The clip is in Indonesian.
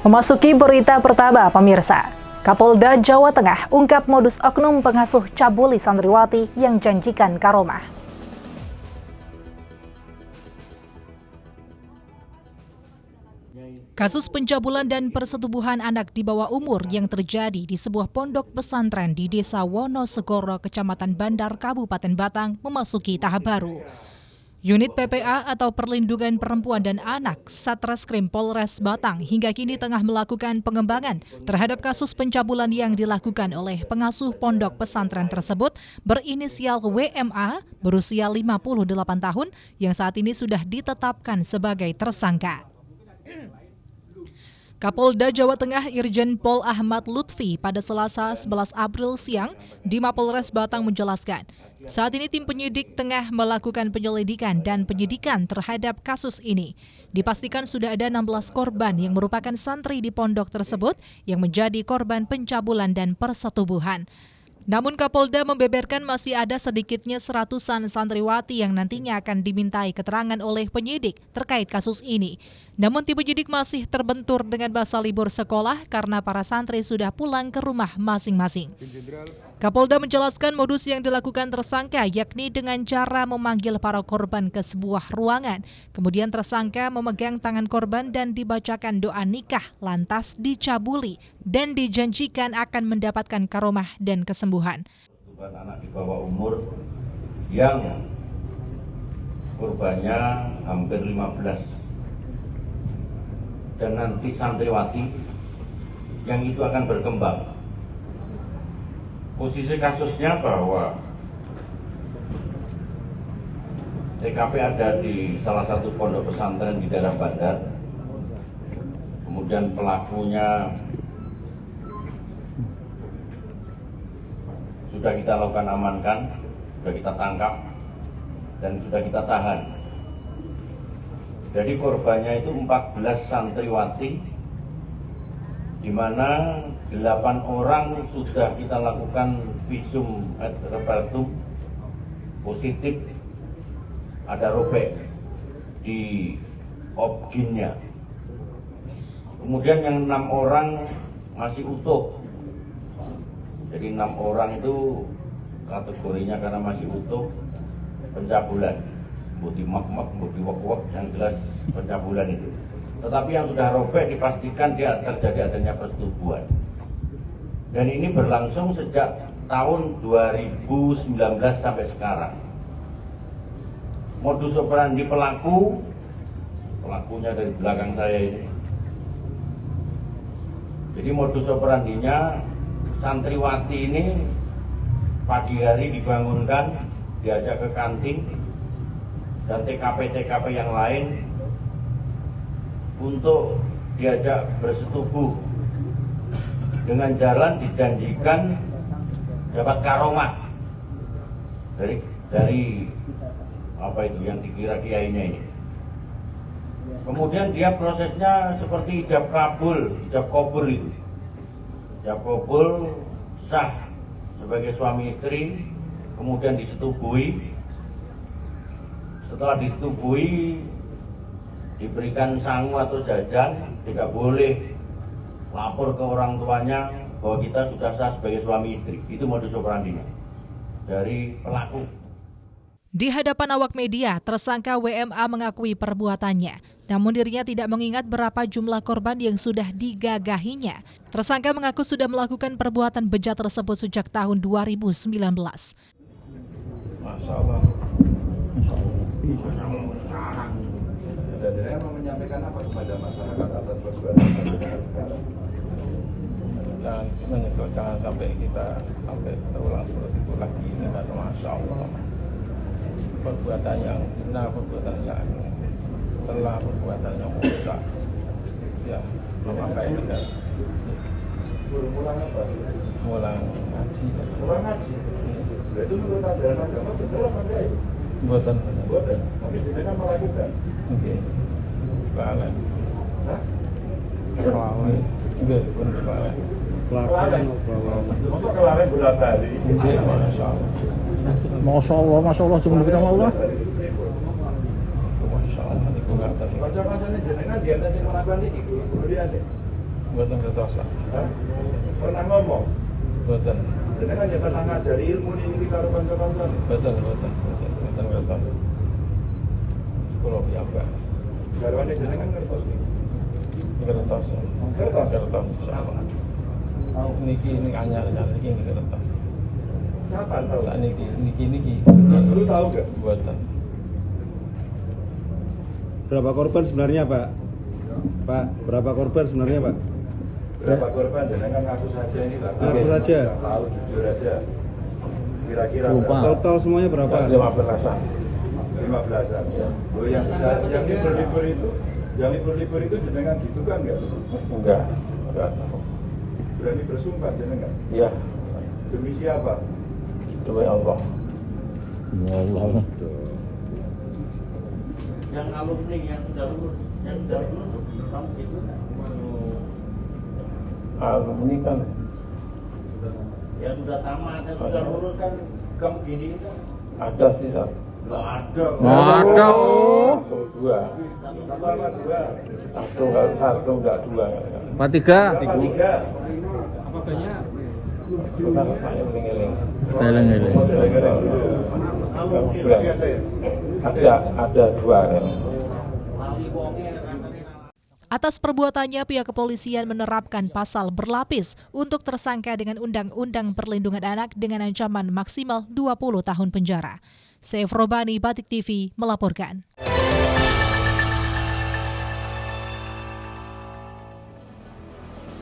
Memasuki berita pertama, pemirsa. Kapolda Jawa Tengah ungkap modus oknum pengasuh cabuli santriwati yang janjikan karomah. Kasus pencabulan dan persetubuhan anak di bawah umur yang terjadi di sebuah pondok pesantren di Desa Wonosegoro, Kecamatan Bandar, Kabupaten Batang memasuki tahap baru. Unit PPA atau Perlindungan Perempuan dan Anak Satreskrim Polres Batang hingga kini tengah melakukan pengembangan terhadap kasus pencabulan yang dilakukan oleh pengasuh pondok pesantren tersebut berinisial WMA berusia 58 tahun yang saat ini sudah ditetapkan sebagai tersangka. Kapolda Jawa Tengah Irjen Pol Ahmad Lutfi pada Selasa 11 April siang di Mapolres Batang menjelaskan, saat ini tim penyidik tengah melakukan penyelidikan dan penyidikan terhadap kasus ini. Dipastikan sudah ada 16 korban yang merupakan santri di pondok tersebut yang menjadi korban pencabulan dan persetubuhan. Namun Kapolda membeberkan masih ada sedikitnya seratusan santriwati yang nantinya akan dimintai keterangan oleh penyidik terkait kasus ini. Namun tim penyidik masih terbentur dengan masa libur sekolah karena para santri sudah pulang ke rumah masing-masing. Kapolda menjelaskan modus yang dilakukan tersangka yakni dengan cara memanggil para korban ke sebuah ruangan. Kemudian tersangka memegang tangan korban dan dibacakan doa nikah, lantas dicabuli dan dijanjikan akan mendapatkan karomah dan kesembuhan. Anak di bawah umur yang korbannya hampir 15 dan nanti santriwati yang itu akan berkembang. Posisi kasusnya bahwa TKP ada di salah satu pondok pesantren di daerah Bandar. Kemudian pelakunya sudah kita lakukan amankan, sudah kita tangkap, dan sudah kita tahan. Jadi korbannya itu 14 santriwati, di mana 8 orang sudah kita lakukan visum et repertum positif, ada robek di obginnya. Kemudian yang 6 orang masih utuh. Jadi 6 orang itu kategorinya karena masih utuh pencabulan, budi mak-mak, budi wak-wak, yang jelas pencabulan itu. Tetapi yang sudah robek dipastikan dia terjadi adanya persetubuhan. Dan ini berlangsung sejak tahun 2019 sampai sekarang. Modus operandi pelakunya dari belakang saya ini. Jadi modus operandinya santriwati ini pagi hari dibangunkan, diajak ke kantin dan TKP-TKP yang lain untuk diajak bersetubuh dengan jalan dijanjikan dapat karomah dari apa itu yang dikira kiainya ini. Kemudian dia prosesnya seperti ijab kabul itu. Ijab kabul sah sebagai suami istri, kemudian disetubuhi. Setelah disetubuhi, diberikan sangu atau jajan, tidak boleh lapor ke orang tuanya bahwa kita sudah sah sebagai suami istri. Itu modus operandinya dari pelaku. Di hadapan awak media, tersangka WMA mengakui perbuatannya. Namun dirinya tidak mengingat berapa jumlah korban yang sudah digagahinya. Tersangka mengaku sudah melakukan perbuatan bejat tersebut sejak tahun 2019. Masalah. Dan saya mau menyampaikan apa kepada masyarakat atas perbuatan sekarang? Jangan sampai kita terulang seperti itu lagi. Ini kan Masya Allah, perbuatan yang hina, perbuatan yang telah, perbuatan yang rusak, ya memakai dengan Mulang apa? mulang ngaji. Mulang ngaji? Itu menurut ajaran agama betul apa enggak itu? Buatan. Tapi kita kan melakukan. Oke. Balen. Hah? Kelalen. Enggak, bukan kelalen. Kelaren. Masuk kelaren bola-balik. Oke, Masya Allah. Masya Allah, cuma kita Allah. Masya Allah, itu nggak tahu. Kanca-kancane jenengan di atas yang melakukan ini, kemudian Buatan kertas, Pak. Hah? Pernah ngomong? Buatan. Jenengan ya pernah ngajari ilmu ini karo kanca-kancan. Buatan kertas. Kalau biasa. Garwane jenengan ngertos nih. Kertas. Kertas, insyaallah. Niki anyar niki kertas. Kapan tahu? Saat niki. Dulu tahu gak? Buatan. Berapa korban sebenarnya, Pak? Pak, berapa korban sebenarnya, Pak? Berapa korban jenengan ngaku saja ini Pak? Ngaku saja. Tahu jujur aja. Kira-kira Lupa. berapa? Total semuanya berapa? 15-an. 15-an. Ya. Oh, yang libur-libur itu jenengan gitu kan enggak? Enggak. Berani bersumpah jenengan. Iya. Demi siapa? Demi Allah. Ya Allah. Yang alus nih, yang sudah lulus kamu itu Ini kan yang sudah tamat, yang sudah lulus kan kamu gini kan ada sih, Sat. nggak ada. Ada. Dua. Satu apa dua? Satu enggak dua. Pak tiga. Berapa tiga? Bentar, Pak, yang eling-eling. Eleng-eleng. Ada dua kan. Atas perbuatannya, pihak kepolisian menerapkan pasal berlapis untuk tersangka dengan Undang-Undang Perlindungan Anak dengan ancaman maksimal 20 tahun penjara. Saif Robani, Batik TV, melaporkan.